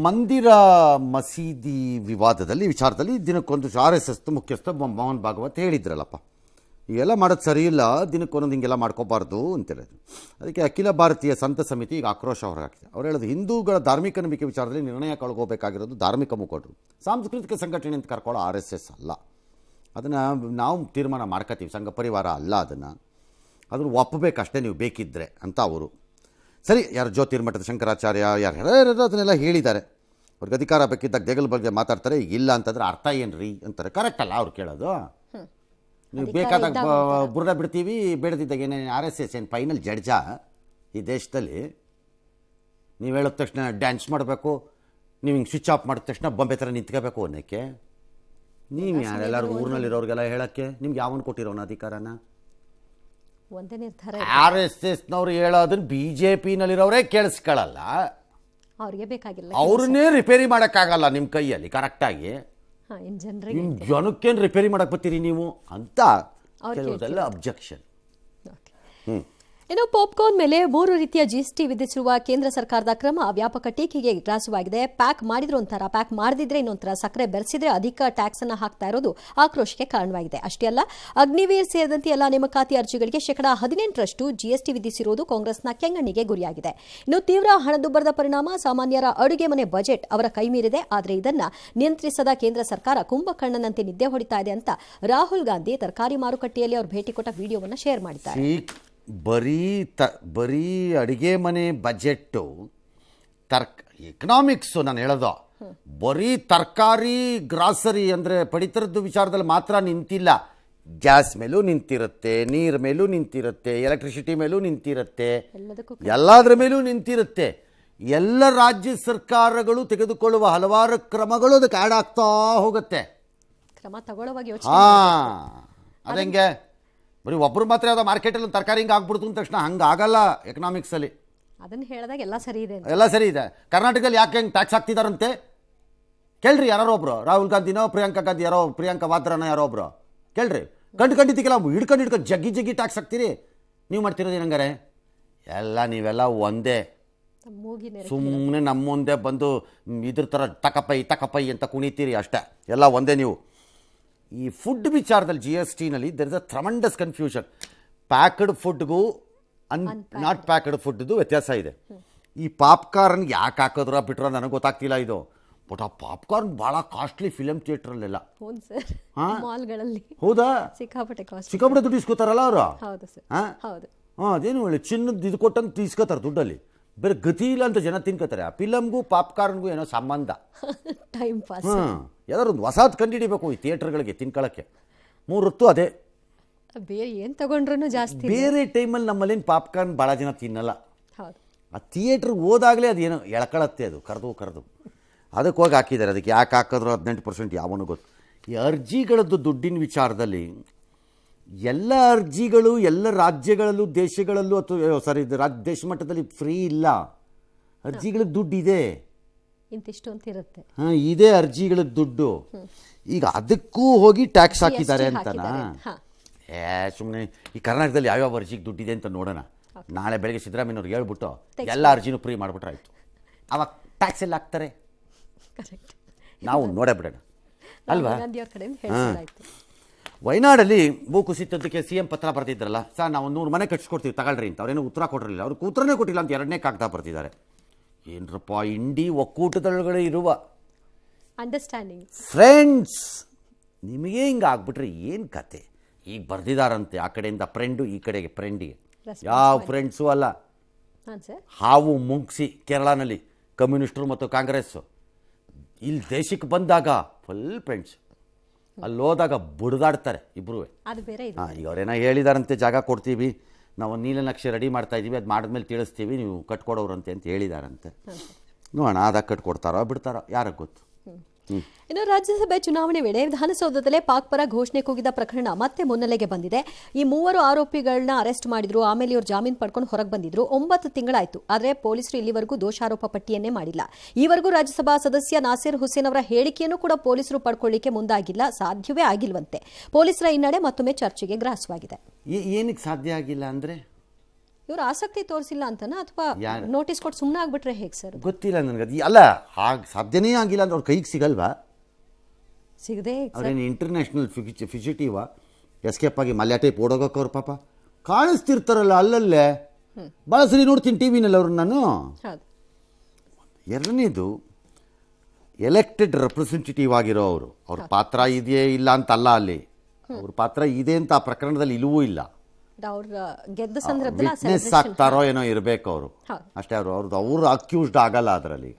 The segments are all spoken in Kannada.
ಮಂದಿರ ಮಸೀದಿ ವಿಚಾರದಲ್ಲಿ ದಿನಕ್ಕೊಂದು RSS ಮುಖ್ಯಸ್ಥ ಮೋಹನ್ ಭಾಗವತ್ ಹೇಳಿದ್ರಲ್ಲಪ್ಪ, ಇವೆಲ್ಲ ಮಾಡೋದು ಸರಿ ಇಲ್ಲ, ದಿನಕ್ಕೊಂದೊಂದು ಹಿಂಗೆಲ್ಲ ಮಾಡ್ಕೋಬಾರ್ದು ಅಂತೇಳಿದ್ರು. ಅದಕ್ಕೆ ಅಖಿಲ ಭಾರತೀಯ ಸಂತ ಸಮಿತಿ ಈಗ ಆಕ್ರೋಶ ಹೊರಹಾಕಿದೆ. ಅವ್ರು ಹೇಳೋದು ಹಿಂದೂಗಳ ಧಾರ್ಮಿಕ ನಂಬಿಕೆ ವಿಚಾರದಲ್ಲಿ ನಿರ್ಣಯ ಕಳ್ಕೋಬೇಕಾಗಿರೋದು ಧಾರ್ಮಿಕ ಮುಖಂಡರು, ಸಾಂಸ್ಕೃತಿಕ ಸಂಘಟನೆ ಅಂತ ಕರ್ಕೊಳ್ಳೋ RSS ಅಲ್ಲ. ಅದನ್ನು ನಾವು ತೀರ್ಮಾನ ಮಾಡ್ಕೋತೀವಿ, ಸಂಘ ಪರಿವಾರ ಅಲ್ಲ, ಅದನ್ನು ಒಪ್ಪಬೇಕಷ್ಟೇ ನೀವು ಬೇಕಿದ್ದರೆ ಅಂತ ಅವರು. ಸರಿ, ಯಾರು ಜ್ಯೋತಿರ್ಮಠದ ಶಂಕರಾಚಾರ್ಯ ಯಾರು ಅದನ್ನೆಲ್ಲ ಹೇಳಿದ್ದಾರೆ. ಅವ್ರಿಗೆ ಅಧಿಕಾರ ಬೇಕಿದ್ದಾಗ ದೇಗಲ ಬಗ್ಗೆ ಮಾತಾಡ್ತಾರೆ, ಈಗ ಇಲ್ಲ ಅಂತಂದ್ರೆ ಅರ್ಥ ಏನ್ರಿ ಅಂತಾರೆ. ಕರೆಕ್ಟ್ ಅಲ್ಲ ಅವ್ರು ಕೇಳೋದು. ನೀವು ಬೇಕಾದಾಗ ಬುರ್ಡ ಬಿಡ್ತೀವಿ, ಬೇಡದಿದ್ದಾಗ ಏನೇನು RSS ಏನು ಫೈನಲ್ ಜಡ್ಜ ಈ ದೇಶದಲ್ಲಿ? ನೀವು ಹೇಳಿದ ತಕ್ಷಣ ಡ್ಯಾನ್ಸ್ ಮಾಡಬೇಕು, ನೀವು ಹಿಂಗೆ ಸ್ವಿಚ್ ಆಫ್ ಮಾಡಿದ ತಕ್ಷಣ ಬೊಂಬೆ ಥರ ನಿಂತ್ಕೋಬೇಕು ಅನ್ನೋಕ್ಕೆ? ನೀವು ಯಾರೆಲ್ಲರೂ ಊರಿನಲ್ಲಿರೋರಿಗೆಲ್ಲ ಹೇಳೋಕ್ಕೆ ನಿಮ್ಗೆ ಯಾವನು ಕೊಟ್ಟಿರೋನ ಅಧಿಕಾರನ? RSSನವ್ರು ಹೇಳೋದನ್ನ BJPನಲ್ಲಿರೋರೇ ಕೇಳಿಸ್ಕೊಳ್ಳಲ್ಲ, ಅವ್ರಿಗೆ ಬೇಕಾಗಿಲ್ಲ, ಅವ್ರನ್ನೇ ರಿಪೇರಿ ಮಾಡೋಕ್ಕಾಗಲ್ಲ ನಿಮ್ಮ ಕೈಯಲ್ಲಿ ಕರೆಕ್ಟಾಗಿ. ನಿಮ್ಮ ಜನಕ್ಕೇನು ರಿಪೇರಿ ಮಾಡಕ್ಕೆ ಬರ್ತೀರಿ ನೀವು ಅಂತ ಕೆಲವುದೆಲ್ಲ ಅಬ್ಜೆಕ್ಷನ್. ಇನ್ನು ಪಾಪ್ಕಾರ್ನ್ ಮೇಲೆ 3 ರೀತಿಯ GST ವಿಧಿಸಿರುವ ಕೇಂದ್ರ ಸರ್ಕಾರದ ಕ್ರಮ ವ್ಯಾಪಕ ಟೀಕೆಗೆ ಗ್ರಾಸವಾಗಿದೆ. ಪ್ಯಾಕ್ ಮಾಡಿದ್ರು ಒಂಥರ, ಪ್ಯಾಕ್ ಮಾಡದಿದ್ರೆ ಇನ್ನೊಂಥರ, ಸಕ್ಕರೆ ಬೆರೆಸಿದ್ರೆ ಅಧಿಕ ಟ್ಯಾಕ್ಸ್ ಅನ್ನು ಹಾಕ್ತಾ ಇರೋದು ಆಕ್ರೋಶಕ್ಕೆ ಕಾರಣವಾಗಿದೆ. ಅಷ್ಟೇ ಅಲ್ಲ, ಅಗ್ನಿವೀರ್ ಸೇರಿದಂತೆ ಎಲ್ಲ ನೇಮಕಾತಿ ಅರ್ಜಿಗಳಿಗೆ 18% GST ವಿಧಿಸಿರುವುದು ಕಾಂಗ್ರೆಸ್ನ ಕೆಂಗಣ್ಣಿಗೆ ಗುರಿಯಾಗಿದೆ. ಇನ್ನು ತೀವ್ರ ಹಣದುಬ್ಬರದ ಪರಿಣಾಮ ಸಾಮಾನ್ಯರ ಅಡುಗೆ ಮನೆ ಬಜೆಟ್ ಅವರ ಕೈಮೀರಿದೆ. ಆದರೆ ಇದನ್ನ ನಿಯಂತ್ರಿಸದ ಕೇಂದ್ರ ಸರ್ಕಾರ ಕುಂಭಕರ್ಣನಂತೆ ನಿದ್ದೆ ಹೊಡಿತಾ ಇದೆ ಅಂತ ರಾಹುಲ್ ಗಾಂಧಿ ತರಕಾರಿ ಮಾರುಕಟ್ಟೆಯಲ್ಲಿ ಅವರು ಭೇಟಿ ಕೊಟ್ಟ ವಿಡಿಯೋವನ್ನು ಶೇರ್ ಮಾಡಿದ್ದಾರೆ. ಬರೀ ಅಡುಗೆ ಮನೆ ಬಜೆಟ್ಟು ಎಕನಾಮಿಕ್ಸು ನಾನು ಹೇಳೋದು, ಬರೀ ತರಕಾರಿ ಗ್ರಾಸರಿ ಅಂದರೆ ಪಡಿತರದ್ದು ವಿಚಾರದಲ್ಲಿ ಮಾತ್ರ ನಿಂತಿಲ್ಲ. ಗ್ಯಾಸ್ ಮೇಲೂ ನಿಂತಿರುತ್ತೆ, ನೀರು ಮೇಲೂ ನಿಂತಿರುತ್ತೆ, ಎಲೆಕ್ಟ್ರಿಸಿಟಿ ಮೇಲೂ ನಿಂತಿರುತ್ತೆ, ಎಲ್ಲದರ ಮೇಲೂ ನಿಂತಿರುತ್ತೆ. ಎಲ್ಲ ರಾಜ್ಯ ಸರ್ಕಾರಗಳು ತೆಗೆದುಕೊಳ್ಳುವ ಹಲವಾರು ಕ್ರಮಗಳು ಅದಕ್ಕೆ ಆ್ಯಡ್ ಆಗ್ತಾ ಹೋಗುತ್ತೆ. ಕ್ರಮ ತಗೊಳ್ಳುವಾಗ ಅದಂಗೆ ಬರೀ ಒಬ್ಬರು ಮಾತ್ರ ಯಾವುದೋ ಮಾರ್ಕೆಟಲ್ಲಿ ತರಕಾರಿ ಹಿಂಗೆ ಆಗ್ಬಿಡ್ತು ಅಂದ ತಕ್ಷಣ ಹಂಗೆ ಆಗಲ್ಲ. ಎಕನಾಮಿಕ್ಸಲ್ಲಿ ಅದನ್ನು ಹೇಳಿದಾಗ ಎಲ್ಲ ಸರಿ ಇದೆ, ಎಲ್ಲ ಸರಿ ಇದೆ. ಕರ್ನಾಟಕದಲ್ಲಿ ಯಾಕೆ ಹೆಂಗೆ ಟ್ಯಾಕ್ಸ್ ಹಾಕ್ತಿದಾರಂತೆ ಕೇಳ್ರಿ. ಯಾರೋ ಒಬ್ರು ರಾಹುಲ್ ಗಾಂಧಿನೋ ಪ್ರಿಯಾಂಕಾ ಗಾಂಧಿ ಯಾರೋ, ಪ್ರಿಯಾಂಕಾ ವಾದ್ರಾನೋ ಯಾರೋ ಒಬ್ರು ಕೇಳ್ರಿ. ಖಂಡಿತಿಕ್ಕಿಲ್ಲ, ಹಿಡ್ಕೊಂಡು ಜಗ್ಗಿ ಟ್ಯಾಕ್ಸ್ ಹಾಕ್ತೀರಿ. ನೀವು ಮಾಡ್ತಿರೋದು ಏನಂಗಾರೆ? ನೀವೆಲ್ಲ ಒಂದೇ, ಸುಮ್ಮನೆ ನಮ್ಮ ಮುಂದೆ ಬಂದು ಇದ್ರ ಥರ ತಕಪೈ ಅಂತ ಕುಣಿತೀರಿ ಅಷ್ಟೇ. ಎಲ್ಲ ಒಂದೇ ನೀವು. ಈ ಫುಡ್ ವಿಚಾರದಲ್ಲಿ GSTನಲ್ಲಿ there is a tremendous confusion. Packed ಫುಡ್ಗೂ ನಾಟ್ ಪ್ಯಾಕ್ಡ್ ಫುಡ್ದು ವ್ಯತ್ಯಾಸ ಇದೆ. ಈ ಪಾಪ್ಕಾರ್ನ್ ಯಾಕೆ ಹಾಕಿದ್ರೋ ಬಿಟ್ರೋ ನನಗೆ ಗೊತ್ತಾಗ್ತಿಲ್ಲ ಇದು. ಬಟ್ ಆ ಪಾಪ್ಕಾರ್ನ್ ಭಾಳ ಕಾಸ್ಟ್ಲಿ ಫಿಲಮ್ ಥಿಯೇಟ್ರಲ್ಲೆಲ್ಲ. ಹೌದಾ? ಸಿಕ್ಕಾಪಟ್ಟೆ ದುಡ್ಡು ಇಸ್ಕೋತಾರಲ್ಲ ಅವರು. ಅದೇನು ಹೇಳಿ, ಚಿನ್ನದ ಇದು ಕೊಟ್ಟಂಗೆ ಇಸ್ಕೋತಾರೆ ದುಡ್ಡಲ್ಲಿ. ಬೇರೆ ಗತಿ ಇಲ್ಲ ಅಂತ ಜನ ತಿನ್ಕೋತಾರೆ. ಆ ಫಿಲಮ್ಗೂ ಪಾಪ್ಕಾರ್ನ್ಗೂ ಏನೋ ಸಂಬಂಧ. Time pass. ಯಾವ್ದಾರು ಒಂದು ಹೊಸದು ಕಂಡುಹಿಡಿಬೇಕು ಈ ಥಿಯೇಟ್ರ್ಗಳಿಗೆ ತಿನ್ಕೊಳ್ಳೋಕ್ಕೆ. 3 ಹೊತ್ತು ಅದೇ, ಬೇರೆ ಏನು ತಗೊಂಡ್ರೂ ಜಾಸ್ತಿ. ಬೇರೆ ಟೈಮಲ್ಲಿ ನಮ್ಮಲ್ಲೇನು ಪಾಪ್ಕಾರ್ನ್ ಭಾಳ ಜನ ತಿನ್ನಲ್ಲ. ಆ ಥಿಯೇಟ್ರಿಗೆ ಹೋದಾಗಲೇ ಅದೇನೋ ಎಳ್ಕೊಳತ್ತೆ, ಅದು ಕರೆದು ಅದಕ್ಕೆ ಹೋಗಿ ಹಾಕಿದ್ದಾರೆ. ಅದಕ್ಕೆ ಯಾಕೆ ಹಾಕಿದ್ರು 18% ಯಾವನು ಗೊತ್ತು. ಈ ಅರ್ಜಿಗಳದ್ದು ದುಡ್ಡಿನ ವಿಚಾರದಲ್ಲಿ ಎಲ್ಲ ಅರ್ಜಿಗಳು ಎಲ್ಲ ರಾಜ್ಯಗಳಲ್ಲೂ ದೇಶಗಳಲ್ಲೂ ಅಥವಾ ದೇಶ ಮಟ್ಟದಲ್ಲಿ ಫ್ರೀ ಇಲ್ಲ. ಅರ್ಜಿಗಳ ದುಡ್ಡಿದೆ, ಇಂತಿಷ್ಟು ಅಂತ ಇರುತ್ತೆ. ಇದೇ ಅರ್ಜಿಗಳ ದುಡ್ಡು. ಈಗ ಅದಕ್ಕೂ ಹೋಗಿ ಟ್ಯಾಕ್ಸ್ ಹಾಕಿದ್ದಾರೆ ಅಂತನಾ? ಸುಮ್ಮನೆ ಈ ಕರ್ನಾಟಕದಲ್ಲಿ ಯಾವ್ಯಾವ ಅರ್ಜಿಗೆ ದುಡ್ಡಿದೆ ಅಂತ ನೋಡೋಣ. ನಾಳೆ ಬೆಳಗ್ಗೆ ಸಿದ್ದರಾಮಯ್ಯವ್ರಿಗೆ ಹೇಳ್ಬಿಟ್ಟು ಎಲ್ಲ ಅರ್ಜಿನೂ ಫ್ರೀ ಮಾಡಿಬಿಟ್ರೆ ಆಯಿತು. ಅವಾಗ ಟ್ಯಾಕ್ಸ್ ಎಲ್ಲ ಹಾಕ್ತಾರೆ, ನಾವು ನೋಡೇ ಬಿಡೋಣ ಅಲ್ವಾ? ವಯನಾಡಲ್ಲಿ ಭೂಕುಸಿತಕ್ಕೆ CM ಪತ್ರ ಬರ್ತಿದ್ರಲ್ಲ, ಸರ್ ನಾವು 100 ಮನೆ ಕಟ್ಸ್ಕೊಡ್ತೀವಿ ತಗೊಳ್ರಿ ಅಂತ. ಅವ್ರೇನು ಉತ್ತರ ಕೊಟ್ಟಿರಲಿಲ್ಲ. ಅವ್ರಿಗೆ ಉತ್ತರನೇ ಕೊಟ್ಟಿಲ್ಲ ಅಂತ 2ನೇ ಕಾಗದ ಬರ್ತಿದ್ದಾರೆ. ಏನರಪ್ಪ, ಇಂಡಿ ಒಕ್ಕೂಟದೊಳಗಡೆ ಇರುವ ಅಂಡರ್ಸ್ಟ್ಯಾಂಡಿಂಗ್ ಫ್ರೆಂಡ್ಸ್ ನಿಮಗೆ ಹಿಂಗೆ ಆಗ್ಬಿಟ್ರೆ ಏನು ಕತೆ? ಈಗ ಬರ್ದಿದಾರಂತೆ ಆ ಕಡೆಯಿಂದ ಫ್ರೆಂಡು, ಈ ಕಡೆಗೆ ಫ್ರೆಂಡಿಗೆ. ಯಾವ ಫ್ರೆಂಡ್ಸು ಅಲ್ಲ, ಹಾವು ಮುಂಗ್ಸಿ ಕೇರಳನಲ್ಲಿ ಕಮ್ಯುನಿಸ್ಟರು ಮತ್ತು ಕಾಂಗ್ರೆಸ್ಸು. ಇಲ್ಲಿ ದೇಶಕ್ಕೆ ಬಂದಾಗ ಫುಲ್ ಫ್ರೆಂಡ್ಸ್, ಅಲ್ಲಿ ಹೋದಾಗ ಬುಡ್ದಾಡ್ತಾರೆ ಇಬ್ಬರು. ಈಗ ಅವ್ರೇನೋ ಹೇಳಿದಾರಂತೆ, ಜಾಗ ಕೊಡ್ತೀವಿ ನಾವು, ನೀಲನಕ್ಷೆ ರೆಡಿ ಮಾಡ್ತಾ ಇದ್ದೀವಿ, ಅದು ಮಾಡಿದ್ಮೇಲೆ ತಿಳಿಸ್ತೀವಿ, ನೀವು ಕಟ್ಕೊಡೋರಂತೆ ಅಂತ ಹೇಳಿದಾರಂತೆ. ನೋಡೋಣ ಅದಾಗ ಕಟ್ಕೊಡ್ತಾರೋ ಬಿಡ್ತಾರೋ ಯಾರಿಗೆ ಗೊತ್ತು. ಇನ್ನು ರಾಜ್ಯಸಭೆ ಚುನಾವಣೆ ವೇಳೆ ವಿಧಾನಸೌಧದಲ್ಲೇ ಪಾಕ್ ಪರ ಘೋಷಣೆ ಕೂಗಿದ ಪ್ರಕರಣ ಮತ್ತೆ ಮುನ್ನೆಲೆಗೆ ಬಂದಿದೆ. ಈ 3 ಆರೋಪಿಗಳನ್ನ ಅರೆಸ್ಟ್ ಮಾಡಿದ್ರು, ಆಮೇಲೆ ಇವರು ಜಾಮೀನು ಪಡ್ಕೊಂಡು ಹೊರಗೆ ಬಂದಿದ್ರು. 9 ತಿಂಗಳಾಯಿತು, ಆದರೆ ಪೊಲೀಸರು ಇಲ್ಲಿವರೆಗೂ ದೋಷಾರೋಪ ಪಟ್ಟಿಯನ್ನೇ ಮಾಡಿಲ್ಲ. ಈವರೆಗೂ ರಾಜ್ಯಸಭಾ ಸದಸ್ಯ ನಾಸೀರ್ ಹುಸೇನ್ ಅವರ ಹೇಳಿಕೆಯನ್ನು ಕೂಡ ಪೊಲೀಸರು ಪಡ್ಕೊಳ್ಳಿಕ್ಕೆ ಮುಂದಾಗಿಲ್ಲ, ಸಾಧ್ಯವೇ ಆಗಿಲ್ವಂತೆ. ಪೊಲೀಸರ ಹಿನ್ನಡೆ ಮತ್ತೊಮ್ಮೆ ಚರ್ಚೆಗೆ ಗ್ರಾಸವಾಗಿದೆ. ಏನಕ್ಕೆ ಸಾಧ್ಯ ಆಗಿಲ್ಲ ಅಂದರೆ ಇವ್ರು ಆಸಕ್ತಿ ತೋರಿಸಿಲ್ಲ ಅಂತನಾ ಅಥವಾ ಯಾರು? ನೋಟಿಸ್ ಕೊಟ್ಟು ಸುಮ್ಮನೆ ಆಗ್ಬಿಟ್ರೆ ಹೇಗೆ ಸರ್? ಗೊತ್ತಿಲ್ಲ ನನಗೆ ಅದು. ಅಲ್ಲ, ಹಾಗೆ ಸಾಧ್ಯನೇ ಆಗಿಲ್ಲ ಅಂದ್ರೆ ಅವ್ರ ಕೈಗೆ ಸಿಗಲ್ವಾ? ಸಿಗದೆ ಅವ್ರೇನು ಇಂಟರ್ನ್ಯಾಷನಲ್ ಫಿಜಿಟಿವಾ ಎಸ್ಕೇಪ್ ಆಗಿ ಮಲ್ಯ ಟೈಪ್ ಓಡೋಗೋಕೆ ಅವ್ರು ಪಾಪ ಕಾಣಿಸ್ತಿರ್ತಾರಲ್ಲ ಅಲ್ಲಲ್ಲೇ. ಭಾಳ ಸರಿ ನೋಡ್ತೀನಿ ಟಿ ವಿನಲ್ಲಿ ಅವ್ರನ್ನ ನಾನು. ಹೌದು. ಎರಡನೇದು, ಎಲೆಕ್ಟೆಡ್ ರೆಪ್ರೆಸೆಂಟೇಟಿವ್ ಆಗಿರೋ ಅವರು, ಅವ್ರ ಪಾತ್ರ ಇದೆಯೇ ಇಲ್ಲ ಅಂತಲ್ಲ, ಅಲ್ಲಿ ಅವ್ರ ಪಾತ್ರ ಇದೆ ಅಂತ ಆ ಪ್ರಕರಣದಲ್ಲಿ ಇಲ್ಲವೂ ಇಲ್ಲ. ಅವ್ರ ಗೆದ್ದ ಸಂದರ್ಭದಲ್ಲಿ ವಿಟ್ನೆಸ್ ಆಗ್ತಾರೋ ಏನೋ ಇರಬೇಕು ಅವರು ಅಷ್ಟೇ. ಅವ್ರು ಅಕ್ಯೂಸ್ಡ್ ಆಗಲ್ಲ ಅದರಲ್ಲಿ.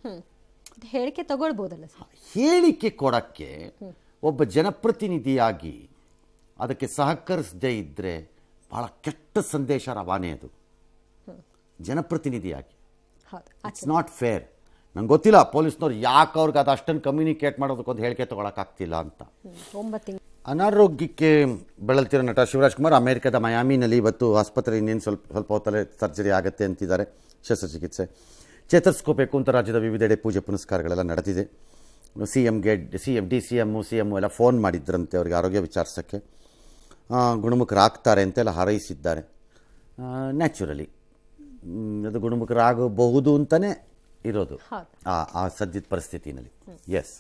ಹೇಳಿಕೆ ತಗೊಳ್ಬೋದಲ್ಲ ಸರ್? ಹೇಳಿಕೆ ಕೊಡಕ್ಕೆ ಒಬ್ಬ ಜನಪ್ರತಿನಿಧಿಯಾಗಿ ಅದಕ್ಕೆ ಸಹಕರಿಸದೇ ಇದ್ದರೆ ಭಾಳ ಕೆಟ್ಟ ಸಂದೇಶ ರವಾನೆ ಅದು. ಜನಪ್ರತಿನಿಧಿಯಾಗಿ ಇಟ್ಸ್ ನಾಟ್ ಫೇರ್. ನಂಗೆ ಗೊತ್ತಿಲ್ಲ ಪೊಲೀಸ್ನವ್ರು ಯಾಕೆ ಅವ್ರಿಗೆ ಅದು ಅಷ್ಟನ್ನು ಕಮ್ಯುನಿಕೇಟ್ ಮಾಡೋದಕ್ಕೊಂದು ಹೇಳಿಕೆ ತೊಗೊಳಕ್ಕಾಗ್ತಿಲ್ಲ ಅಂತ. 9 ತಿಂಗಳು ಅನಾರೋಗ್ಯಕ್ಕೆ ಬಳಲ್ತಿರೋ ನಟ ಶಿವರಾಜ್ ಕುಮಾರ್ ಅಮೆರಿಕದ ಮಯಾಮಿನಲ್ಲಿ ಇವತ್ತು ಆಸ್ಪತ್ರೆ ಇನ್ನೇನು ಸ್ವಲ್ಪ ಹೊತ್ತಲ್ಲೇ ಸರ್ಜರಿ ಆಗುತ್ತೆ ಅಂತಿದ್ದಾರೆ, ಶಸ್ತ್ರಚಿಕಿತ್ಸೆ. ಚೇತರಿಸ್ಕೋಬೇಕು ಅಂತ ರಾಜ್ಯದ ವಿವಿಧೆಡೆ ಪೂಜೆ ಪುನಸ್ಕಾರಗಳೆಲ್ಲ ನಡೆದಿದೆ. ಡಿ ಸಿ ಎಮ್ ಎಲ್ಲ ಫೋನ್ ಮಾಡಿದ್ರಂತೆ ಅವ್ರಿಗೆ ಆರೋಗ್ಯ ವಿಚಾರಿಸೋಕ್ಕೆ. ಗುಣಮುಖರಾಗ್ತಾರೆ ಅಂತೆಲ್ಲ ಹಾರೈಸಿದ್ದಾರೆ. ನ್ಯಾಚುರಲಿ ಅದು ಗುಣಮುಖರಾಗಬಹುದು ಅಂತಲೇ ಇರೋದು ಆ ಸದ್ಯದ ಪರಿಸ್ಥಿತಿನಲ್ಲಿ. ಎಸ್,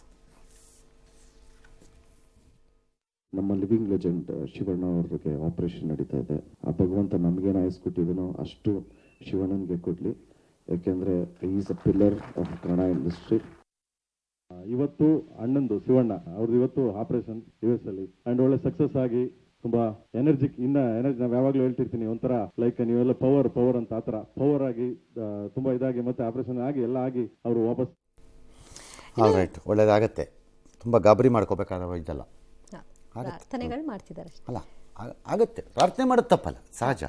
ನಮ್ಮ ಲಿವಿಂಗ್ ಲೆಜೆಂಡ್ ಶಿವಣ್ಣ ಅವ್ರಿಗೆ ಆಪರೇಷನ್ ನಡೀತಾ ಇದೆ. ಆ ಭಗವಂತ ನಮಗೇನು ಆಯಸ್ ಕೊಟ್ಟಿದ್ದೀನೋ ಅಷ್ಟು ಶಿವಣ್ಣನಿಗೆ ಕೊಡಲಿ. ಯಾಕೆಂದರೆ is a pillar of Kannada industry. ಇವತ್ತು ಅಣ್ಣಂದು ಶಿವಣ್ಣ ಅವ್ರದ್ದು ಇವತ್ತು ಆಪರೇಷನ್ US ಅಲ್ಲಿ ಆ್ಯಂಡ್ ಒಳ್ಳೆ ಸಕ್ಸಸ್ ಆಗಿ ತುಂಬಾ ಎನರ್ಜಿ ನಾವು ಯಾವಾಗಲೂ ಹೇಳ್ತಿರ್ತೀನಿ, ಒಂಥರ ಲೈಕ್ ನೀವೆಲ್ಲ ಪವರ್ ಅಂತ ಆ ಥರ ಪವರ್ ಆಗಿ ತುಂಬಾ ಇದಾಗಿ ಮತ್ತೆ ಆಪರೇಷನ್ ಆಗಿ ಎಲ್ಲ ಆಗಿ ಅವರು ವಾಪಸ್. ರೈಟ್, ಒಳ್ಳೇದಾಗತ್ತೆ. ತುಂಬ ಗಾಬರಿ ಮಾಡ್ಕೋಬೇಕಾದ ಇದಲ್ಲ. ಪ್ರಾರ್ಥನೆಗಳು ಮಾಡ್ತಿದ್ದಾರೆ ಅಲ್ಲ, ಆಗತ್ತೆ. ಪ್ರಾರ್ಥನೆ ಮಾಡೋದು ತಪ್ಪಲ್ಲ, ಸಹಜ.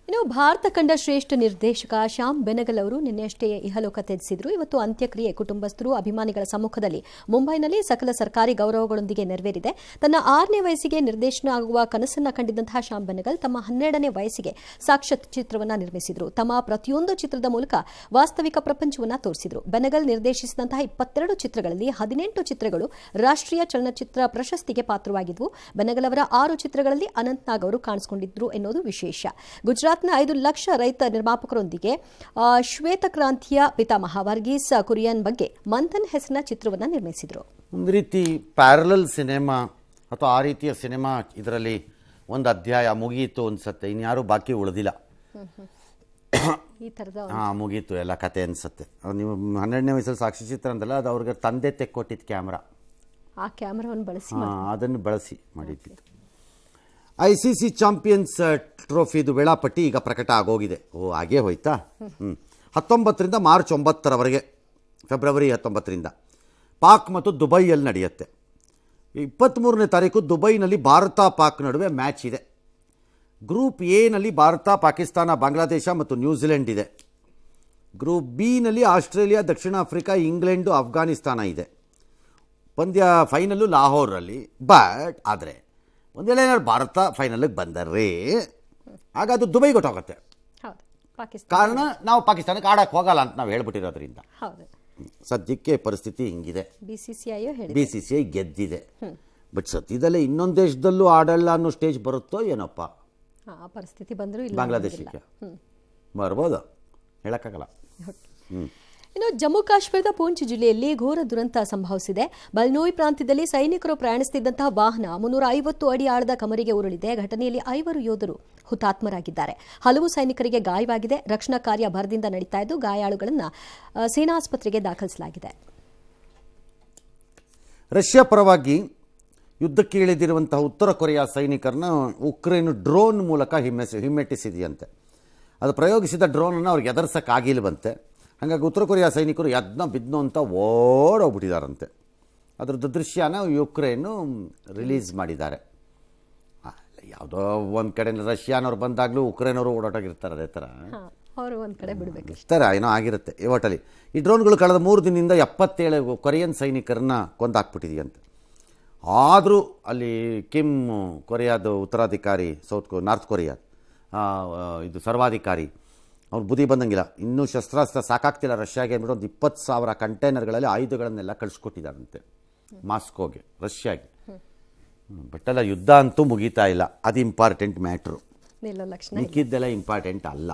ಇನ್ನು ಭಾರತ ಕಂಡ ಶ್ರೇಷ್ಠ ನಿರ್ದೇಶಕ ಶ್ಯಾಮ್ ಬೆನಗಲ್ ಅವರು ನಿನ್ನೆಯಷ್ಟೇ ಇಹಲೋಕ ತ್ಯಜಿಸಿದ್ರು. ಇವತ್ತು ಅಂತ್ಯಕ್ರಿಯೆ ಕುಟುಂಬಸ್ಥರು ಅಭಿಮಾನಿಗಳ ಸಮ್ಮುಖದಲ್ಲಿ ಮುಂಬೈನಲ್ಲಿ ಸಕಲ ಸರ್ಕಾರಿ ಗೌರವಗಳೊಂದಿಗೆ ನೆರವೇರಿದೆ. ತನ್ನ 6ನೇ ವಯಸ್ಸಿಗೆ ನಿರ್ದೇಶನ ಆಗುವ ಕನಸನ್ನ ಕಂಡಿದ್ದಂತಹ ಶ್ಯಾಮ್ ಬೆನಗಲ್ ತಮ್ಮ 12ನೇ ವಯಸ್ಸಿಗೆ ಸಾಕ್ಷ್ಯಚಿತ್ರವನ್ನು ನಿರ್ಮಿಸಿದ್ರು. ತಮ್ಮ ಪ್ರತಿಯೊಂದು ಚಿತ್ರದ ಮೂಲಕ ವಾಸ್ತವಿಕ ಪ್ರಪಂಚವನ್ನ ತೋರಿಸಿದ್ರು. ಬೆನಗಲ್ ನಿರ್ದೇಶಿಸಿದಂತಹ 22 ಚಿತ್ರಗಳಲ್ಲಿ 18 ಚಿತ್ರಗಳು ರಾಷ್ಟ್ರೀಯ ಚಲನಚಿತ್ರ ಪ್ರಶಸ್ತಿಗೆ ಪಾತ್ರವಾಗಿದ್ವು. ಬೆನಗಲ್ ಅವರ 6 ಚಿತ್ರಗಳಲ್ಲಿ ಅನಂತ್ನಾಗ್ ಅವರು ಕಾಣಿಸಿಕೊಂಡಿದ್ರು ಎನ್ನುವುದು ವಿಶೇಷ. ಗುಜರಾತ್ 5 ಲಕ್ಷ ರೈತ ನಿರ್ಮಾಪಕರೊಂದಿಗೆ ಶ್ವೇತಕ್ರಾಂತಿಯ ಪಿತಾಮಹ ವರ್ಗೀಸ್ ಕುರಿಯನ್ ಬಗ್ಗೆ ಮಂಥನ್ ಹೆಸರಿನ ಚಿತ್ರವನ್ನು ನಿರ್ಮಿಸಿದರು. ಒಂದು ರೀತಿ ಪ್ಯಾರಲಲ್ ಸಿನಿಮಾ ಅಥವಾ ಆ ರೀತಿಯ ಸಿನಿಮಾ. ಇದರಲ್ಲಿ ಒಂದು ಅಧ್ಯಾಯ ಮುಗಿಯಿತು ಅನ್ಸುತ್ತೆ, ಇನ್ಯಾರು ಬಾಕಿ ಉಳಿದಿಲ್ಲ. ಈ ಥರದ ಮುಗೀತು ಎಲ್ಲ ಕತೆ ಅನ್ಸುತ್ತೆ. ನೀವು 12ನೇ ವಯಸ್ಸಲ್ಲಿ ಸಾಕ್ಷಿಚಿತ್ರ ಅಂತಲ್ಲ, ಅದು ಅವ್ರಿಗೆ ತಂದೆ ತೆಕ್ಕೊಟ್ಟಿದ್ದು ಕ್ಯಾಮ್ರಾ. ಆ ಕ್ಯಾಮ್ರಾವನ್ನು ಬಳಸಿ ಅದನ್ನು ಬಳಸಿ ಮಾಡಿದ್ದು. ICC ಚಾಂಪಿಯನ್ಸ್ ಟ್ರೋಫಿದು ವೇಳಾಪಟ್ಟಿ ಈಗ ಪ್ರಕಟ ಆಗೋಗಿದೆ. ಹಾಗೇ ಹೋಯ್ತಾ? 19ರಿಂದ ಮಾರ್ಚ್ 9ರವರೆಗೆ, ಫೆಬ್ರವರಿ 19ರಿಂದ ಪಾಕ್ ಮತ್ತು ದುಬೈಯಲ್ಲಿ ನಡೆಯುತ್ತೆ. 23ನೇ ತಾರೀಕು ದುಬೈನಲ್ಲಿ ಭಾರತ ಪಾಕ್ ನಡುವೆ ಮ್ಯಾಚ್ ಇದೆ. ಗ್ರೂಪ್ ಎನಲ್ಲಿ ಭಾರತ, ಪಾಕಿಸ್ತಾನ, ಬಾಂಗ್ಲಾದೇಶ ಮತ್ತು ನ್ಯೂಜಿಲೆಂಡ್ ಇದೆ. ಗ್ರೂಪ್ ಬಿನಲ್ಲಿ ಆಸ್ಟ್ರೇಲಿಯಾ, ದಕ್ಷಿಣ ಆಫ್ರಿಕಾ, ಇಂಗ್ಲೆಂಡು, ಅಫ್ಘಾನಿಸ್ತಾನ ಇದೆ. ಪಂದ್ಯ ಫೈನಲ್ಲು ಲಾಹೋರಲ್ಲಿ. ಬಟ್ ಆದರೆ ಒಂದೇಳೆ ಏನಾದ್ರು ಭಾರತ ಫೈನಲ್ಗೆ ಬಂದರೆ ಆಗ ಅದು ದುಬೈಗೆ ಹೊಟ್ಟೋಗುತ್ತೆ. ಕಾರಣ ನಾವು ಪಾಕಿಸ್ತಾನಕ್ಕೆ ಆಡಕ್ಕೆ ಹೋಗಲ್ಲ ಅಂತ ನಾವು ಹೇಳ್ಬಿಟ್ಟಿರೋದ್ರಿಂದ. ಸದ್ಯಕ್ಕೆ ಪರಿಸ್ಥಿತಿ ಹಿಂಗಿದೆ. BCCI ಗೆದ್ದಿದೆ. ಬಟ್ ಸದ್ಯದಲ್ಲೇ ಇನ್ನೊಂದು ದೇಶದಲ್ಲೂ ಆಡಲ್ಲ ಅನ್ನೋ ಸ್ಟೇಜ್ ಬರುತ್ತೋ ಏನಪ್ಪ. ಪರಿಸ್ಥಿತಿ ಬಂದರೂ ಬಾಂಗ್ಲಾದೇಶಕ್ಕೆ ಬರ್ಬೋದು, ಹೇಳಕ್ಕಾಗಲ್ಲ. ಇನ್ನು ಜಮ್ಮು ಕಾಶ್ಮೀರದ ಪೂಂಚ್ ಜಿಲ್ಲೆಯಲ್ಲಿ ಘೋರ ದುರಂತ ಸಂಭವಿಸಿದೆ. ಬಲ್ನೋಯ್ ಪ್ರಾಂತ್ಯದಲ್ಲಿ ಸೈನಿಕರು ಪ್ರಯಾಣಿಸುತ್ತಿದ್ದಂತಹ ವಾಹನ 350 ಅಡಿ ಆಳದ ಕಮರಿಗೆ ಉರುಳಿದೆ. ಘಟನೆಯಲ್ಲಿ 5 ಯೋಧರು ಹುತಾತ್ಮರಾಗಿದ್ದಾರೆ. ಹಲವು ಸೈನಿಕರಿಗೆ ಗಾಯವಾಗಿದೆ. ರಕ್ಷಣಾ ಕಾರ್ಯ ಭರದಿಂದ ನಡೀತಾ ಇದ್ದು ಗಾಯಾಳುಗಳನ್ನು ಸೇನಾಸ್ಪತ್ರೆಗೆ ದಾಖಲಿಸಲಾಗಿದೆ. ರಷ್ಯಾ ಪರವಾಗಿ ಯುದ್ಧಕ್ಕೆ ಇಳಿದಿರುವಂತಹ ಉತ್ತರ ಕೊರಿಯಾ ಸೈನಿಕರನ್ನ ಉಕ್ರೇನ್ ಡ್ರೋನ್ ಮೂಲಕ ಹಿಮ್ಮೆಟ್ಟಿಸಿದೆಯಂತೆ. ಅದು ಪ್ರಯೋಗಿಸಿದ ಡ್ರೋನನ್ನು ಅವ್ರಿಗೆ ಎದುರಿಸೋಕ್ಕಾಗಿಲ್ವಂತೆ. ಹಾಗಾಗಿ ಉತ್ತರ ಕೊರಿಯಾ ಸೈನಿಕರು ಬಿದ್ನೋ ಅಂತ ಓಡೋಗ್ಬಿಟ್ಟಿದ್ದಾರಂತೆ. ಅದರದ್ದು ದೃಶ್ಯನ ಯುಕ್ರೇನು ರಿಲೀಸ್ ಮಾಡಿದ್ದಾರೆ. ಯಾವುದೋ ಒಂದು ಕಡೆ ರಷ್ಯಾನವ್ರು ಬಂದಾಗಲೂ ಉಕ್ರೇನವರು ಓಡಾಟೋಗಿರ್ತಾರೆ. ಅದೇ ಥರ ಇರ್ತಾರೆ, ಏನೋ ಆಗಿರುತ್ತೆ. ಒಟ್ಟಲ್ಲಿ ಈ ಡ್ರೋನ್ಗಳು ಕಳೆದ 3 ದಿನದಿಂದ 77 ಕೊರಿಯನ್ ಸೈನಿಕರನ್ನ ಕೊಂದಾಕ್ಬಿಟ್ಟಿದೆಯಂತೆ. ಆದರೂ ಅಲ್ಲಿ ಕಿಮ್ ಕೊರಿಯಾದ ಉತ್ತರಾಧಿಕಾರಿ, ನಾರ್ತ್ ಕೊರಿಯಾ ಇದು ಸರ್ವಾಧಿಕಾರಿ, ಅವ್ರು ಬುದ್ಧಿ ಬಂದಂಗಿಲ್ಲ. ಇನ್ನೂ ಶಸ್ತ್ರಾಸ್ತ್ರ ಸಾಕಾಗ್ತಿಲ್ಲ ರಷ್ಯಾಗೆ ಅಂದ್ಬಿಟ್ಟು ಒಂದು 20,000 ಕಂಟೈನರ್ಗಳಲ್ಲಿ ಆಯುಧಗಳನ್ನೆಲ್ಲ ಕಳಿಸ್ಕೊಟ್ಟಿದ್ದಾರಂತೆ ಮಾಸ್ಕೋಗೆ, ರಷ್ಯಾಗೆ. ಬಟ್ ಅಲ್ಲ, ಯುದ್ಧ ಅಂತೂ ಮುಗೀತಾ ಇಲ್ಲ. ಅದು ಇಂಪಾರ್ಟೆಂಟ್ ಮ್ಯಾಟ್ರು. ನಿಲ್ಲೋ ಲಕ್ಷಣ ಮಿಕ್ಕಿದ್ದೆಲ್ಲ ಇಂಪಾರ್ಟೆಂಟ್ ಅಲ್ಲ.